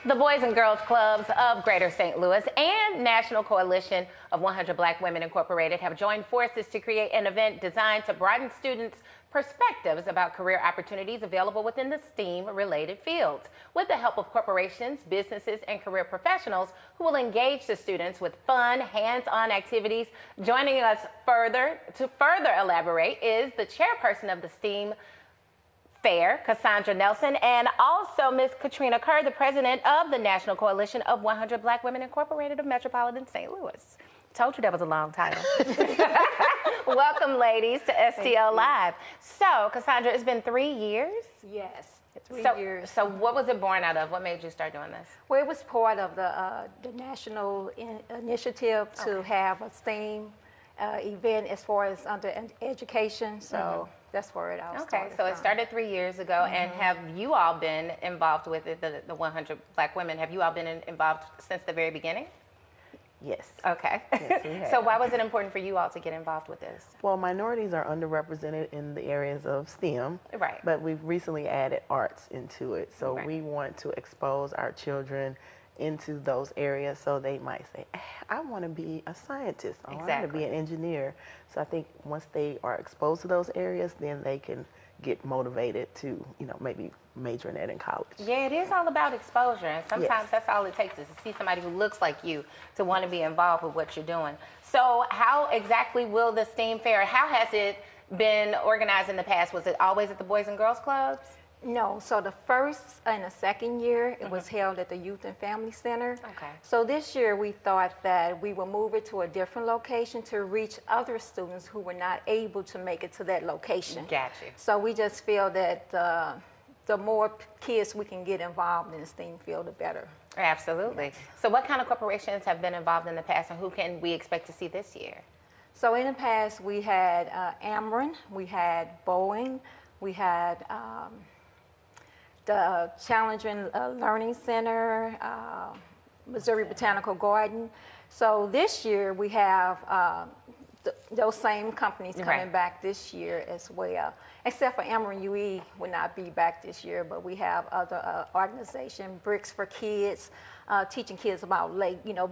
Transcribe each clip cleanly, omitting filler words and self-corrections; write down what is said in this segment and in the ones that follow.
The Boys and Girls Clubs of Greater St. Louis and National Coalition of 100 Black Women Incorporated have joined forces to create an event designed to broaden students' perspectives about career opportunities available within the STEAM-related fields, with the help of corporations, businesses, and career professionals who will engage the students with fun, hands-on activities. Joining us to further elaborate is the chairperson of the STEAM Fair, Cassandra Nelson, and also Ms. Katrina Kerr, the president of the National Coalition of 100 Black Women Incorporated of Metropolitan St. Louis. Told you that was a long title. Welcome, ladies, to STL Live. So, Cassandra, it's been 3 years? Yes, 3 years. So what was it born out of? What made you start doing this? Well, it was part of the national initiative to have a STEAM event as far as under education. So that's where it all started. Okay, so it started 3 years ago, and have you all been involved with it, the 100 Black Women? Have you all been involved since the very beginning? Yes. Okay. Yes, we have. So why was it important for you all to get involved with this? Well, minorities are underrepresented in the areas of STEM, Right. but we've recently added arts into it. So Right. we want to expose our children into those areas so they might say, I want to be a scientist, I want to be an engineer. So I think once they are exposed to those areas, then they can get motivated to, maybe major in that in college. Yeah, it is all about exposure, and sometimes that's all it takes is to see somebody who looks like you to want to be involved with what you're doing. So how exactly will the STEAM Fair, how has it been organized in the past? Was it always at the Boys and Girls Clubs? No, so the first and the second year, it was held at the Youth and Family Center. Okay. So this year we thought that we would move it to a different location to reach other students who were not able to make it to that location. Got you. So we just feel that the more kids we can get involved in the STEAM field, the better. Absolutely. Yes. So what kind of corporations have been involved in the past, and who can we expect to see this year? So in the past we had Ameren, we had Boeing, we had the Challenging Learning Center, Missouri Botanical Garden. So this year we have those same companies coming back this year as well. Except for Ameren UE will not be back this year, but we have other organizations, Bricks for Kids, teaching kids about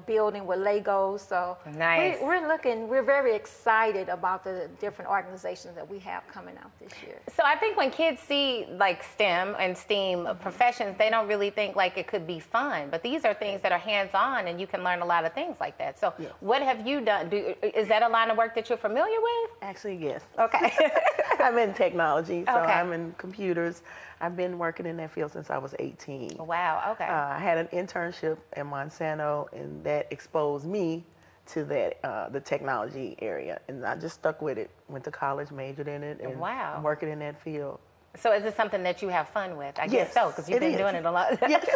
building with Legos. So nice. we're very excited about the different organizations that we have coming out this year. So I think when kids see like STEM and STEAM professions, they don't really think like it could be fun, but these are things that are hands-on and you can learn a lot of things like that. So what have you done? Is that a line of work that you're familiar with? Actually, yes. Okay. I'm in technology, so I'm in computers. I've been working in that field since I was 18. Wow, okay. I had an internship in Monsanto, and that exposed me to that the technology area, and I just stuck with it. Went to college, majored in it, and I'm working in that field. So is it something that you have fun with? I guess so, because you've been doing it a lot. Yes.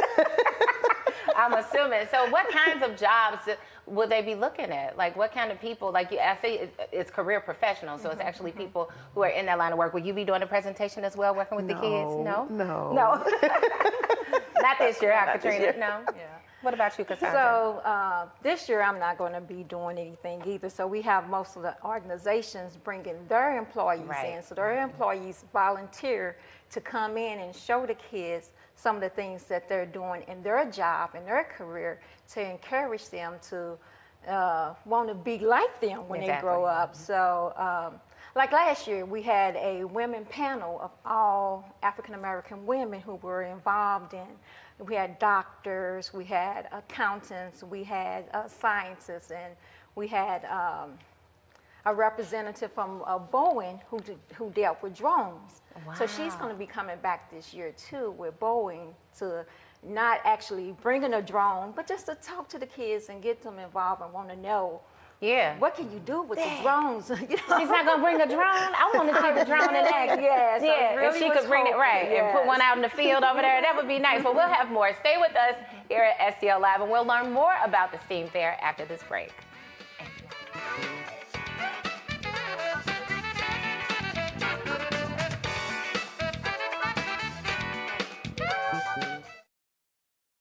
I'm assuming. So what kinds of jobs will they be looking at? Like what kind of people, like I say it's career professionals, so it's actually people who are in that line of work. Will you be doing a presentation as well, working with the kids? No? No. Not this year, Katrina? No? Yeah. What about you, Cassandra? So this year I'm not going to be doing anything either. So we have most of the organizations bringing their employees in. So their employees volunteer to come in and show the kids some of the things that they're doing in their job, in their career, to encourage them to want to be like them when they grow up. So like last year, we had a women panel of all African-American women who were involved in. We had doctors, we had accountants, we had scientists, and we had a representative from Boeing who dealt with drones. Wow. So she's going to be coming back this year too with Boeing to not actually bringing a drone, but just to talk to the kids and get them involved and want to know. Yeah. What can you do with the drones? She's not going to bring a drone? I want to see the drone in action. Yeah, so really if she could bring it and put one out in the field over there, that would be nice. But we'll have more. Stay with us here at STL Live, and we'll learn more about the STEAM Fair after this break.